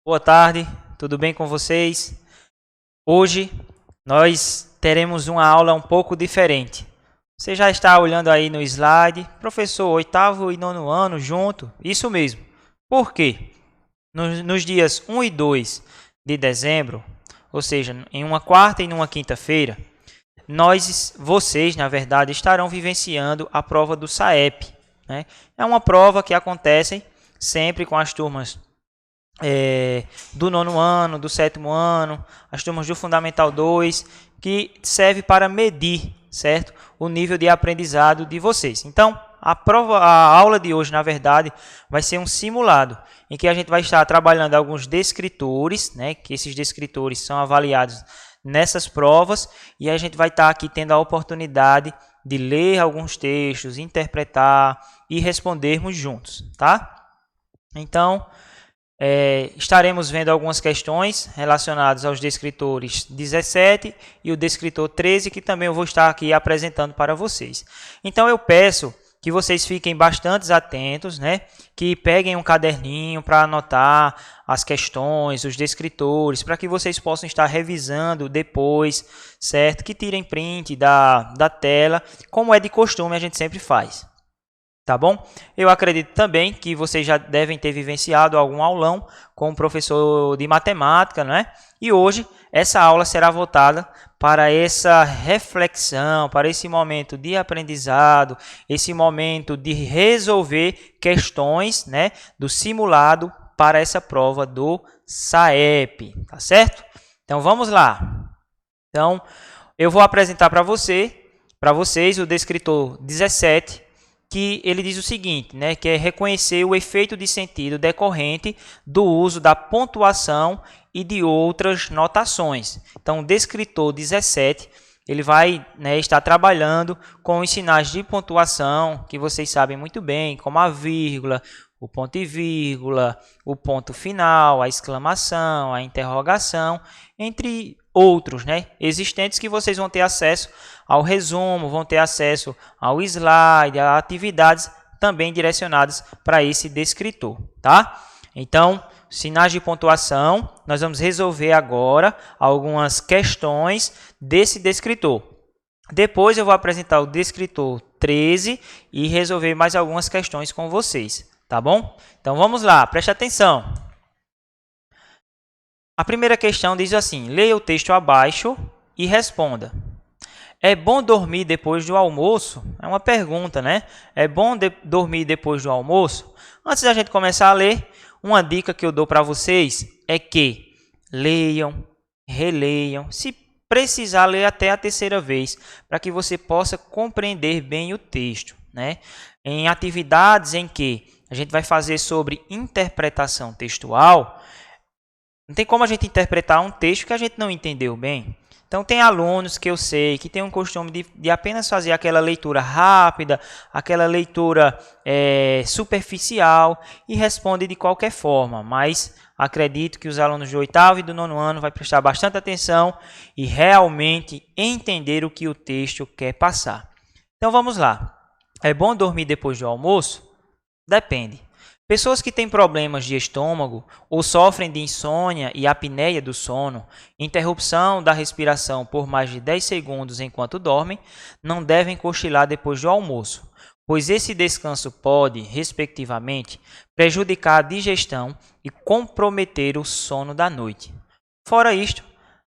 Boa tarde, tudo bem com vocês? Hoje nós teremos uma aula um pouco diferente. Você já está olhando aí no slide, professor, oitavo e nono ano junto? Isso mesmo. Por quê? Nos dias 1 e 2 de dezembro, ou seja, em uma quarta e numa quinta-feira, vocês, na verdade, estarão vivenciando a prova do SAEP, né? É uma prova que acontece sempre com as turmas do nono ano, do sétimo ano, as turmas do Fundamental 2, que serve para medir, certo? O nível de aprendizado de vocês. Então, a aula de hoje, na verdade, vai ser um simulado, em que a gente vai estar trabalhando alguns descritores, né? Que esses descritores são avaliados nessas provas, e a gente vai estar aqui tendo a oportunidade de ler alguns textos, interpretar e respondermos juntos, tá? Então, estaremos vendo algumas questões relacionadas aos descritores 17 e o descritor 13, que também eu vou estar aqui apresentando para vocês. Então eu peço que vocês fiquem bastante atentos, né? Que peguem um caderninho para anotar as questões, os descritores, para que vocês possam estar revisando depois, certo? Que tirem print da tela, como é de costume a gente sempre faz. Tá bom? Eu acredito também que vocês já devem ter vivenciado algum aulão com o professor de matemática, né? E hoje essa aula será voltada para essa reflexão, para esse momento de aprendizado, esse momento de resolver questões, né, do simulado para essa prova do SAEP, tá certo? Então vamos lá. Então eu vou apresentar para vocês o descritor 17, que ele diz o seguinte, né, que é reconhecer o efeito de sentido decorrente do uso da pontuação e de outras notações. Então, o descritor 17, ele vai, né, estar trabalhando com os sinais de pontuação, que vocês sabem muito bem, como a vírgula, o ponto e vírgula, o ponto final, a exclamação, a interrogação, entre outros, né, existentes, que vocês vão ter acesso ao resumo, vão ter acesso ao slide, a atividades também direcionadas para esse descritor, tá? Então, sinais de pontuação, nós vamos resolver agora algumas questões desse descritor. Depois eu vou apresentar o descritor 13 e resolver mais algumas questões com vocês, tá bom? Então vamos lá, preste atenção. A primeira questão diz assim: leia o texto abaixo e responda. É bom dormir depois do almoço? É uma pergunta, né? É bom dormir depois do almoço? Antes da gente começar a ler, uma dica que eu dou para vocês é que leiam, releiam, se precisar ler até a terceira vez, para que você possa compreender bem o texto, né? Em atividades em que a gente vai fazer sobre interpretação textual, não tem como a gente interpretar um texto que a gente não entendeu bem. Então, tem alunos que eu sei que tem um costume de apenas fazer aquela leitura rápida, aquela leitura superficial e responde de qualquer forma. Mas acredito que os alunos do oitavo e do nono ano vão prestar bastante atenção e realmente entender o que o texto quer passar. Então, vamos lá. É bom dormir depois do almoço? Depende. Pessoas que têm problemas de estômago ou sofrem de insônia e apneia do sono, interrupção da respiração por mais de 10 segundos enquanto dormem, não devem cochilar depois do almoço, pois esse descanso pode, respectivamente, prejudicar a digestão e comprometer o sono da noite. Fora isto,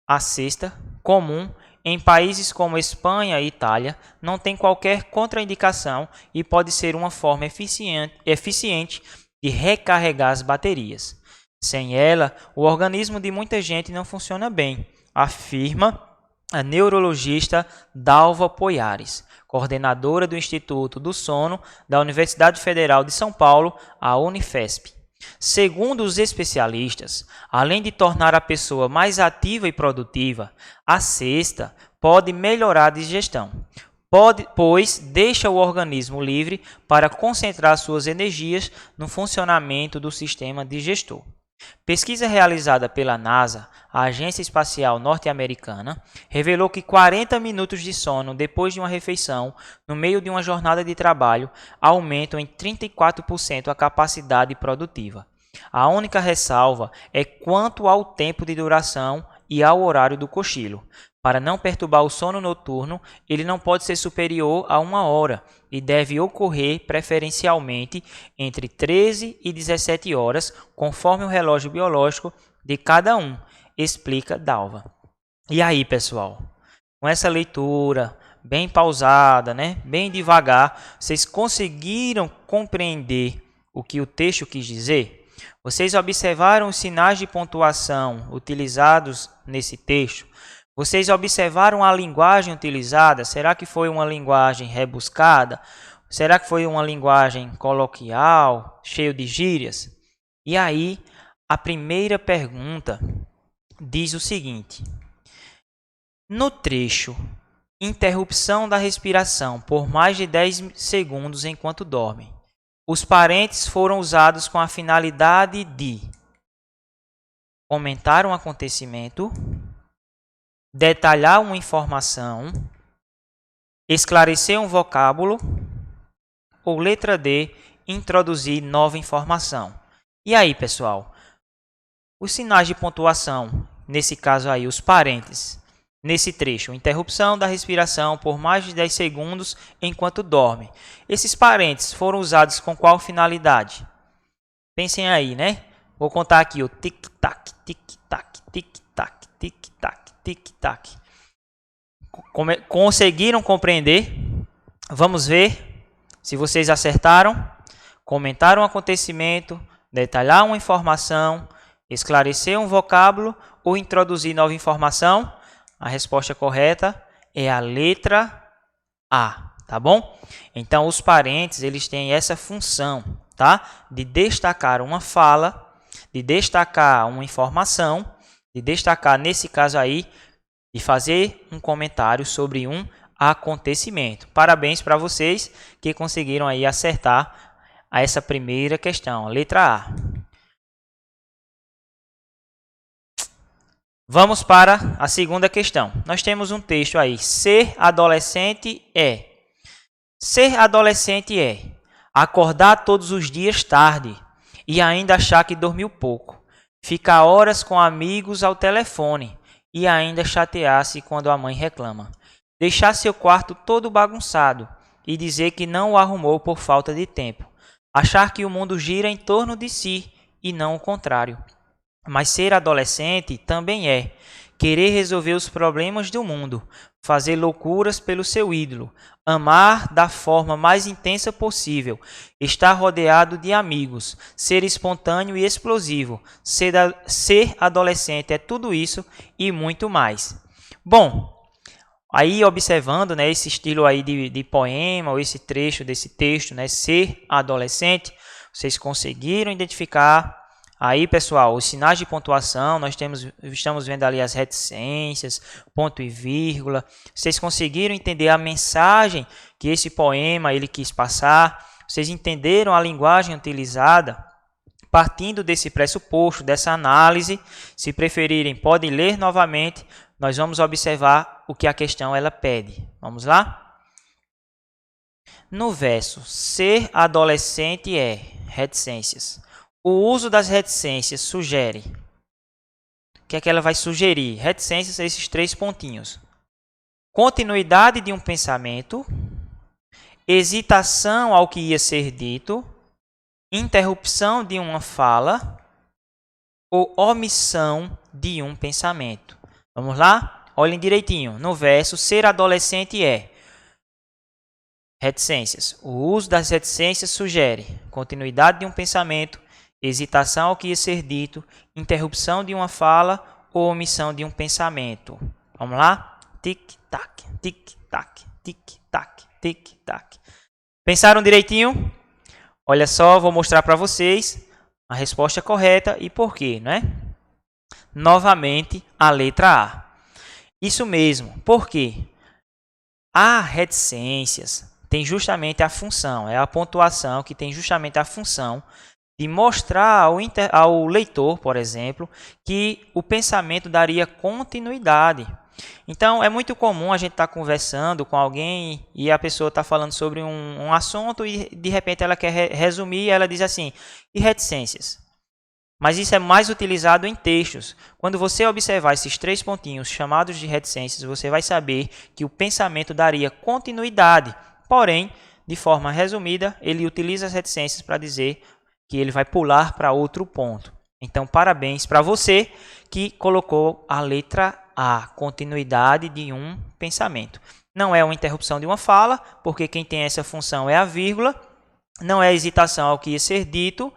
a siesta, comum em países como Espanha e Itália, não tem qualquer contraindicação e pode ser uma forma eficiente de recarregar as baterias. Sem ela, o organismo de muita gente não funciona bem, afirma a neurologista Dalva Poiares, coordenadora do Instituto do Sono da Universidade Federal de São Paulo, a Unifesp. Segundo os especialistas, além de tornar a pessoa mais ativa e produtiva, a siesta pode melhorar a digestão, pois deixa o organismo livre para concentrar suas energias no funcionamento do sistema digestor. Pesquisa realizada pela NASA, a Agência Espacial Norte-Americana, revelou que 40 minutos de sono depois de uma refeição, no meio de uma jornada de trabalho, aumentam em 34% a capacidade produtiva. A única ressalva é quanto ao tempo de duração e ao horário do cochilo. Para não perturbar o sono noturno, ele não pode ser superior a 1 hora e deve ocorrer preferencialmente entre 13 e 17 horas, conforme o relógio biológico de cada um, explica Dalva. E aí, pessoal, com essa leitura bem pausada, né, bem devagar, vocês conseguiram compreender o que o texto quis dizer? Vocês observaram os sinais de pontuação utilizados nesse texto? Vocês observaram a linguagem utilizada? Será que foi uma linguagem rebuscada? Será que foi uma linguagem coloquial, cheio de gírias? E aí, a primeira pergunta diz o seguinte: no trecho, interrupção da respiração por mais de 10 segundos enquanto dormem, os parentes foram usados com a finalidade de comentar um acontecimento, detalhar uma informação, esclarecer um vocábulo ou letra D, introduzir nova informação. E aí, pessoal, os sinais de pontuação, nesse caso aí, os parentes, nesse trecho, interrupção da respiração por mais de 10 segundos enquanto dorme. Esses parentes foram usados com qual finalidade? Pensem aí, né? Vou contar aqui o tic-tac, tic-tac, tic-tac, tic-tac, tic-tac. Conseguiram compreender? Vamos ver se vocês acertaram. Comentar um acontecimento, detalhar uma informação, esclarecer um vocábulo ou introduzir nova informação? A resposta correta é a letra A, tá bom? Então, os parentes, eles têm essa função, tá? De destacar uma fala, de destacar uma informação, de destacar, nesse caso aí, de fazer um comentário sobre um acontecimento. Parabéns para vocês que conseguiram aí acertar essa primeira questão, letra A. Vamos para a segunda questão. Nós temos um texto aí. Ser adolescente é. Ser adolescente é acordar todos os dias tarde e ainda achar que dormiu pouco. Ficar horas com amigos ao telefone e ainda chatear-se quando a mãe reclama. Deixar seu quarto todo bagunçado e dizer que não o arrumou por falta de tempo. Achar que o mundo gira em torno de si e não o contrário. Mas ser adolescente também é querer resolver os problemas do mundo, fazer loucuras pelo seu ídolo, amar da forma mais intensa possível, estar rodeado de amigos, ser espontâneo e explosivo. Ser adolescente é tudo isso e muito mais. Bom, aí observando, né, esse estilo aí de poema, ou esse trecho desse texto, né, ser adolescente, vocês conseguiram identificar. Aí, pessoal, os sinais de pontuação, nós estamos vendo ali as reticências, ponto e vírgula. Vocês conseguiram entender a mensagem que esse poema ele quis passar? Vocês entenderam a linguagem utilizada? Partindo desse pressuposto, dessa análise, se preferirem, podem ler novamente. Nós vamos observar o que a questão ela pede. Vamos lá? No verso, ser adolescente é reticências. O uso das reticências sugere. O que é que ela vai sugerir? Reticências, esses 3 pontinhos. Continuidade de um pensamento, hesitação ao que ia ser dito, interrupção de uma fala ou omissão de um pensamento. Vamos lá? Olhem direitinho. No verso, ser adolescente é. Reticências. O uso das reticências sugere continuidade de um pensamento, hesitação ao que ia ser dito, interrupção de uma fala ou omissão de um pensamento. Vamos lá? Tic-tac, tic-tac, tic-tac, tic-tac. Pensaram direitinho? Olha só, vou mostrar para vocês a resposta correta e por quê, não é? Novamente, a letra A. Isso mesmo. Por quê? A reticências tem justamente a função, é a pontuação que tem justamente a função de mostrar ao leitor, por exemplo, que o pensamento daria continuidade. Então, é muito comum a gente estar conversando com alguém e a pessoa está falando sobre um assunto e, de repente, ela quer resumir e ela diz assim, e reticências? mas isso é mais utilizado em textos. Quando você observar esses 3 pontinhos chamados de reticências, você vai saber que o pensamento daria continuidade. Porém, de forma resumida, ele utiliza as reticências para dizer que ele vai pular para outro ponto. Então, parabéns para você que colocou a letra A, continuidade de um pensamento. Não é uma interrupção de uma fala, porque quem tem essa função é a vírgula. Não é hesitação ao que ia ser dito.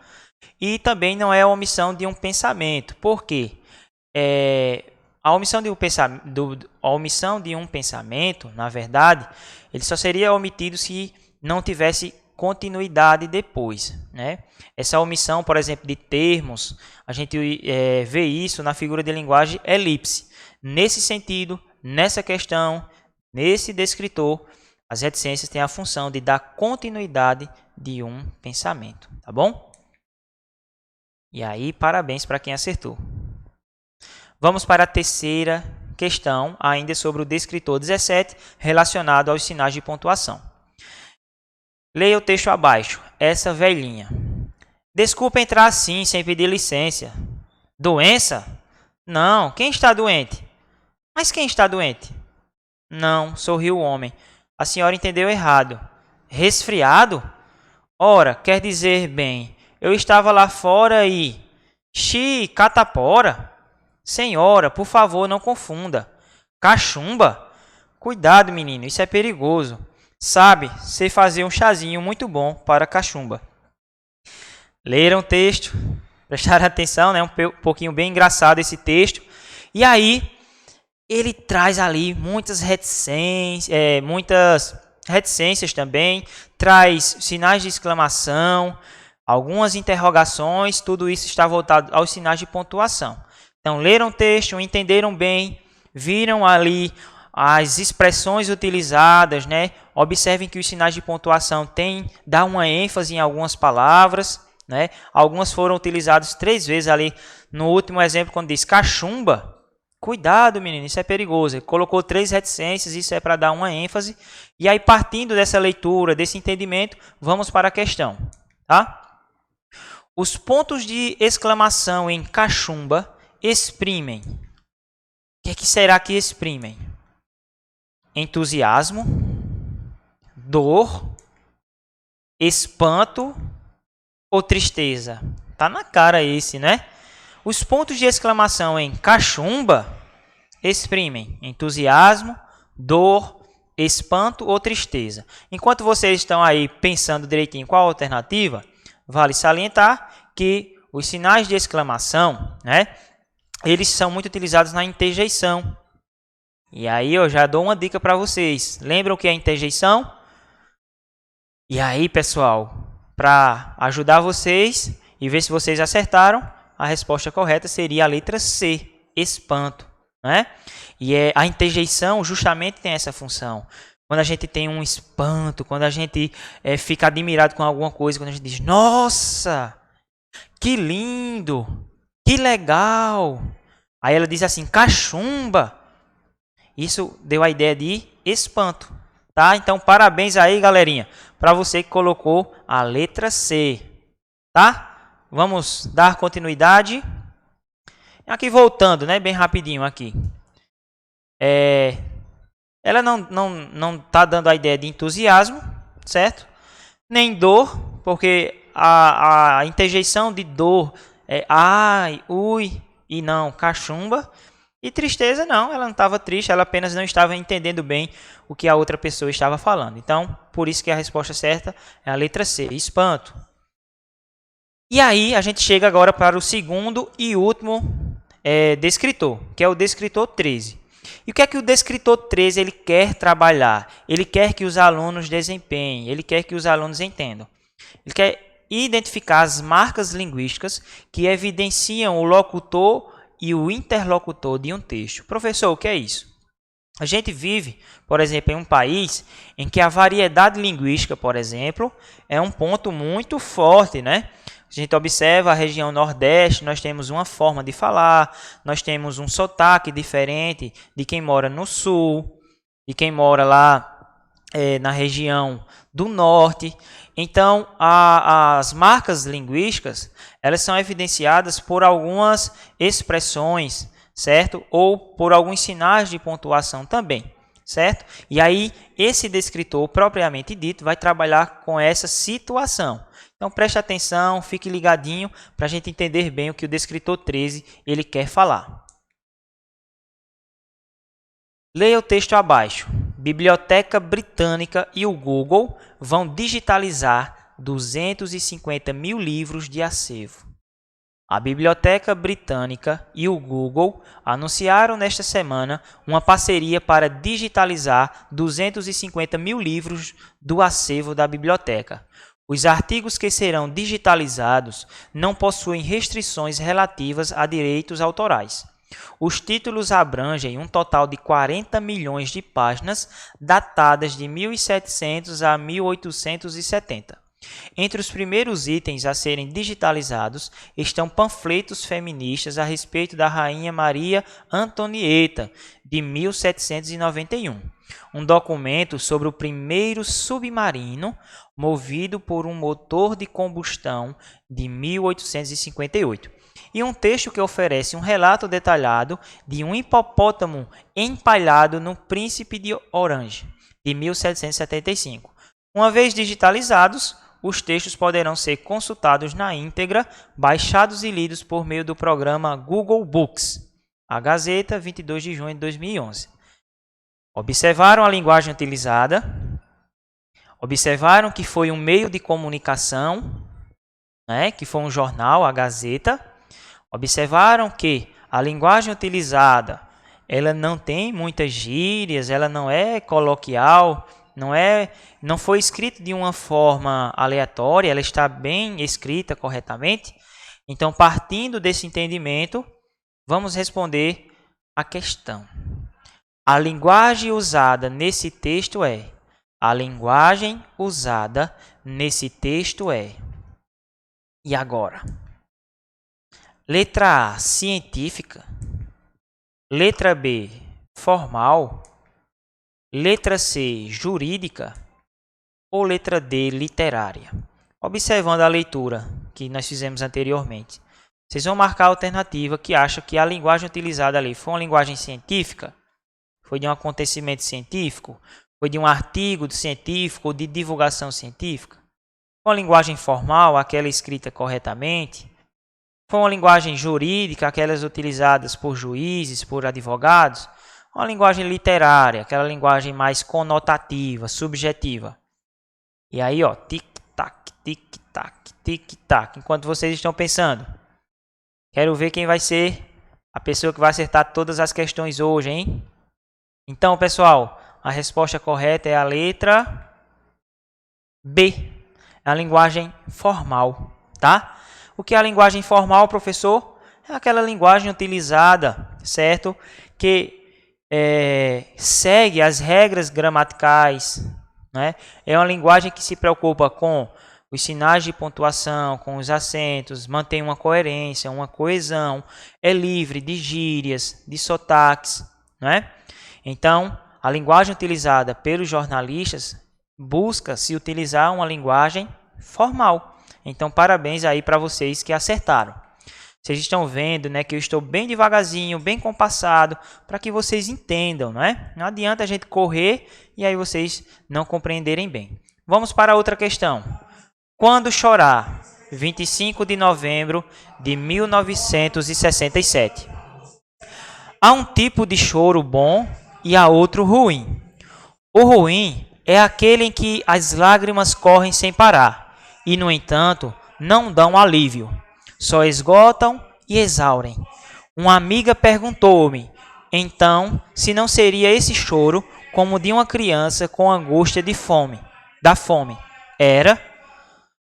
E também não é a omissão de um pensamento. Por quê? A omissão de um pensamento, na verdade, ele só seria omitido se não tivesse continuidade depois, né? Essa omissão, por exemplo, de termos, a gente vê isso na figura de linguagem elipse. Nesse sentido, nessa questão, nesse descritor, as reticências têm a função de dar continuidade de um pensamento, tá bom? E aí, parabéns para quem acertou. Vamos para a terceira questão, ainda sobre o descritor 17, relacionado aos sinais de pontuação. Leia o texto abaixo. Essa velhinha. Desculpa entrar assim, sem pedir licença. Doença? Não. Quem está doente? Mas quem está doente? Não, sorriu o homem. A senhora entendeu errado. Resfriado? Ora, quer dizer bem, eu estava lá fora e... catapora? Senhora, por favor, não confunda. Cachumba? Cuidado, menino, isso é perigoso. Sabe, sei fazer um chazinho muito bom para cachumba. Leram o texto, prestaram atenção, né? Um pouquinho bem engraçado esse texto. E aí, ele traz ali muitas reticências também, traz sinais de exclamação, algumas interrogações, tudo isso está voltado aos sinais de pontuação. Então, leram o texto, entenderam bem, viram ali as expressões utilizadas, né? Observem que os sinais de pontuação dá uma ênfase em algumas palavras, né? Algumas foram utilizadas 3 vezes ali no último exemplo, quando diz cachumba. Cuidado, menino, isso é perigoso. Ele colocou 3 reticências, isso é para dar uma ênfase. E aí, partindo dessa leitura, desse entendimento, vamos para a questão, tá? Os pontos de exclamação em cachumba exprimem. O que será que exprimem? Entusiasmo, dor, espanto ou tristeza? Tá na cara esse, né? Os pontos de exclamação em cachumba exprimem entusiasmo, dor, espanto ou tristeza. Enquanto vocês estão aí pensando direitinho qual a alternativa, vale salientar que os sinais de exclamação, né, eles são muito utilizados na interjeição. E aí eu já dou uma dica para vocês. Lembram o que é interjeição? E aí, pessoal, para ajudar vocês e ver se vocês acertaram, a resposta correta seria a letra C, espanto, né? E a interjeição justamente tem essa função. Quando a gente tem um espanto, quando a gente fica admirado com alguma coisa, quando a gente diz, nossa, que lindo, que legal. Aí ela diz assim, cachumba. Isso deu a ideia de espanto, tá? Então, parabéns aí, galerinha, para você que colocou a letra C, tá? Vamos dar continuidade. Aqui voltando, né, bem rapidinho aqui. Ela não tá dando a ideia de entusiasmo, certo? Nem dor, porque a interjeição de dor é ai, ui e não cachumba. E tristeza não, ela não estava triste, ela apenas não estava entendendo bem o que a outra pessoa estava falando. Então, por isso que a resposta certa é a letra C, espanto. E aí, a gente chega agora para o segundo e último descritor, que é o descritor 13. E o que é que o descritor 13 ele quer trabalhar? Ele quer que os alunos desempenhem, ele quer que os alunos entendam. Ele quer identificar as marcas linguísticas que evidenciam o locutor e o interlocutor de um texto. Professor, o que é isso? A gente vive, por exemplo, em um país em que a variedade linguística, por exemplo, é um ponto muito forte, né? A gente observa a região Nordeste, nós temos uma forma de falar, nós temos um sotaque diferente de quem mora no Sul, de quem mora lá na região do norte. Então, as marcas linguísticas, elas são evidenciadas por algumas expressões, certo? Ou por alguns sinais de pontuação também, certo? E aí, esse descritor, propriamente dito, vai trabalhar com essa situação. Então, preste atenção, fique ligadinho para a gente entender bem o que o descritor 13 ele quer falar. Leia o texto abaixo. Biblioteca Britânica e o Google vão digitalizar 250 mil livros de acervo. A Biblioteca Britânica e o Google anunciaram nesta semana uma parceria para digitalizar 250 mil livros do acervo da biblioteca. Os artigos que serão digitalizados não possuem restrições relativas a direitos autorais. Os títulos abrangem um total de 40 milhões de páginas, datadas de 1700 a 1870. Entre os primeiros itens a serem digitalizados estão panfletos feministas a respeito da Rainha Maria Antonieta, de 1791. Um documento sobre o primeiro submarino movido por um motor de combustão, de 1858. E um texto que oferece um relato detalhado de um hipopótamo empalhado no Príncipe de Orange, de 1775. Uma vez digitalizados, os textos poderão ser consultados na íntegra, baixados e lidos por meio do programa Google Books. A Gazeta, 22 de junho de 2011. Observaram a linguagem utilizada? Observaram que foi um meio de comunicação, que foi um jornal, a Gazeta. Observaram que a linguagem utilizada, ela não tem muitas gírias, ela não é coloquial, não foi escrita de uma forma aleatória, ela está bem escrita corretamente. Então, partindo desse entendimento, vamos responder a questão. A linguagem usada nesse texto é. A linguagem usada nesse texto é. E agora? Letra A, científica. Letra B, formal. Letra C, jurídica. Ou letra D, literária. Observando a leitura que nós fizemos anteriormente, vocês vão marcar a alternativa que acha que a linguagem utilizada ali foi uma linguagem científica, foi de um acontecimento científico, foi de um artigo científico ou de divulgação científica. Foi uma linguagem formal, aquela escrita corretamente. Foi uma linguagem jurídica, aquelas utilizadas por juízes, por advogados. Uma linguagem literária, aquela linguagem mais conotativa, subjetiva. E aí, ó, tic-tac, tic-tac, tic-tac. Enquanto vocês estão pensando, quero ver quem vai ser a pessoa que vai acertar todas as questões hoje, hein? Então, pessoal, a resposta correta é a letra B. É a linguagem formal, tá? O que é a linguagem formal, professor? É aquela linguagem utilizada, certo? Que segue as regras gramaticais, né? É uma linguagem que se preocupa com os sinais de pontuação, com os acentos, mantém uma coerência, uma coesão, é livre de gírias, de sotaques, né? Então, a linguagem utilizada pelos jornalistas busca se utilizar uma linguagem formal. Então, parabéns aí para vocês que acertaram. Vocês estão vendo, né, que eu estou bem devagarzinho, bem compassado, para que vocês entendam, né? Não adianta a gente correr e aí vocês não compreenderem bem. Vamos para outra questão. Quando chorar? 25 de novembro de 1967. Há um tipo de choro bom e há outro ruim. O ruim é aquele em que as lágrimas correm sem parar. E, no entanto, não dão alívio, só esgotam e exaurem. Uma amiga perguntou-me, então, se não seria esse choro como de uma criança com angústia da fome. Era.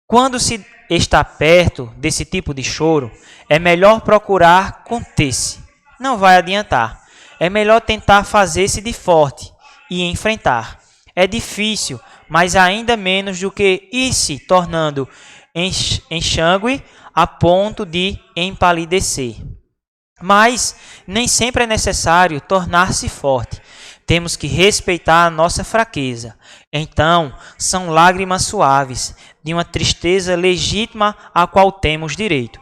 Quando se está perto desse tipo de choro, é melhor procurar conter-se. Não vai adiantar. É melhor tentar fazer-se de forte e enfrentar. É difícil, mas ainda menos do que ir se tornando enxangue a ponto de empalidecer. Mas nem sempre é necessário tornar-se forte. Temos que respeitar a nossa fraqueza. Então, são lágrimas suaves, de uma tristeza legítima à qual temos direito.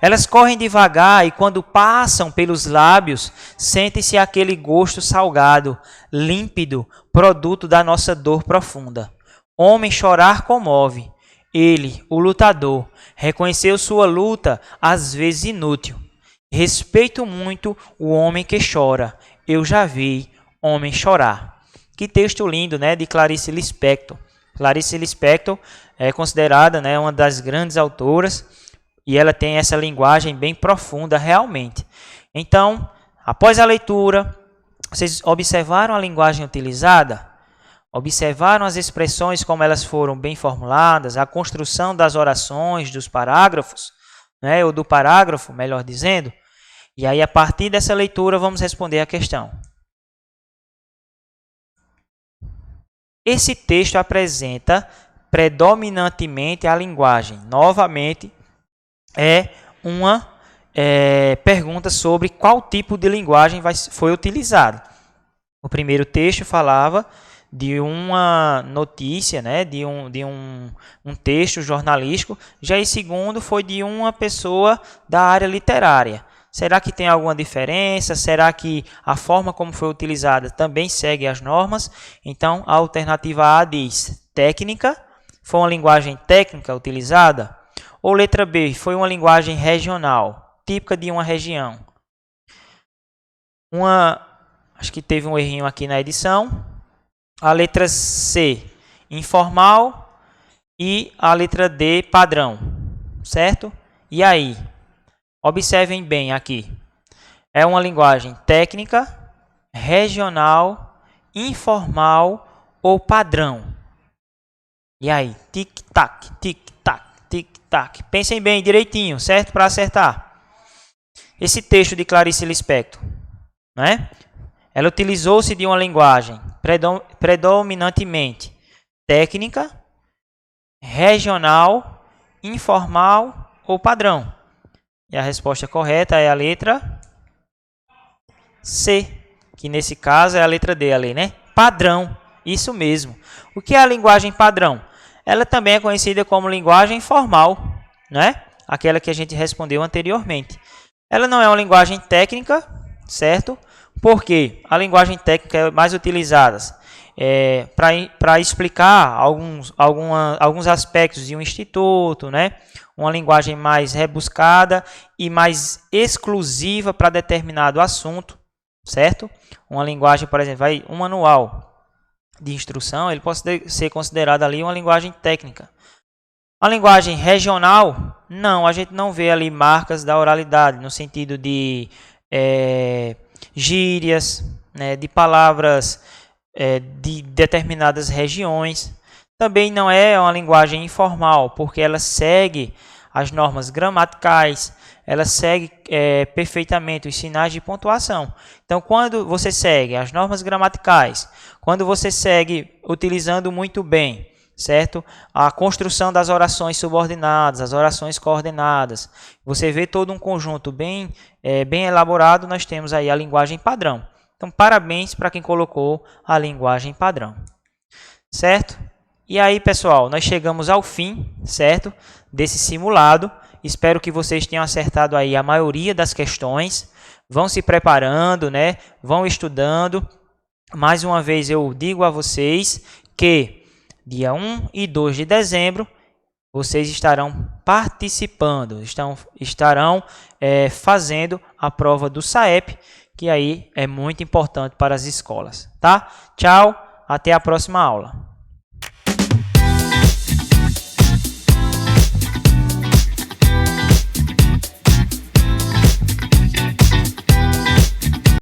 Elas correm devagar e, quando passam pelos lábios, sente-se aquele gosto salgado, límpido, produto da nossa dor profunda. Homem chorar comove. Ele, o lutador, reconheceu sua luta, às vezes inútil. Respeito muito o homem que chora. Eu já vi homem chorar. Que texto lindo, né, de Clarice Lispector. Clarice Lispector é considerada, né, uma das grandes autoras e ela tem essa linguagem bem profunda realmente. Então, após a leitura, vocês observaram a linguagem utilizada? Observaram as expressões como elas foram bem formuladas, a construção das orações, dos parágrafos, né, ou do parágrafo, melhor dizendo? E aí, a partir dessa leitura, vamos responder a questão. Esse texto apresenta predominantemente a linguagem. Novamente, é uma pergunta sobre qual tipo de linguagem foi utilizado. O primeiro texto falava de uma notícia, né, de um texto jornalístico. Já o segundo foi de uma pessoa da área literária. Será que tem alguma diferença? Será que a forma como foi utilizada também segue as normas? Então, a alternativa A diz técnica, foi uma linguagem técnica utilizada? Ou letra B, foi uma linguagem regional, típica de uma região? Acho que teve um errinho aqui na edição. A letra C, informal, e a letra D, padrão, certo? E aí? Observem bem aqui. É uma linguagem técnica, regional, informal ou padrão? E aí? Tic-tac, tic-tac, tic-tac. Pensem bem direitinho, certo? Para acertar. Esse texto de Clarice Lispector, né? Ela utilizou-se de uma linguagem predominantemente técnica, regional, informal ou padrão. E a resposta correta é a letra C, que nesse caso é a letra D ali, né? Padrão, isso mesmo. O que é a linguagem padrão? Ela também é conhecida como linguagem formal, né? Aquela que a gente respondeu anteriormente. Ela não é uma linguagem técnica, certo? Porque a linguagem técnica é mais utilizada para explicar alguns aspectos de um instituto, né? Uma linguagem mais rebuscada e mais exclusiva para determinado assunto, certo? Uma linguagem, por exemplo, um manual de instrução, ele pode ser considerado ali uma linguagem técnica. A linguagem regional, não, a gente não vê ali marcas da oralidade, no sentido de gírias, né, de palavras de determinadas regiões. Também não é uma linguagem informal, porque ela segue as normas gramaticais, ela segue perfeitamente os sinais de pontuação. Então, quando você segue as normas gramaticais, quando você segue utilizando muito bem, certo? A construção das orações subordinadas, as orações coordenadas, você vê todo um conjunto bem elaborado, nós temos aí a linguagem padrão. Então, parabéns para quem colocou a linguagem padrão, certo? E aí, pessoal, nós chegamos ao fim, certo, desse simulado. Espero que vocês tenham acertado aí a maioria das questões. Vão se preparando, né? Vão estudando. Mais uma vez eu digo a vocês que dia 1 e 2 de dezembro vocês estarão participando, estarão fazendo a prova do SAEP, que aí é muito importante para as escolas, tá? Tchau, até a próxima aula.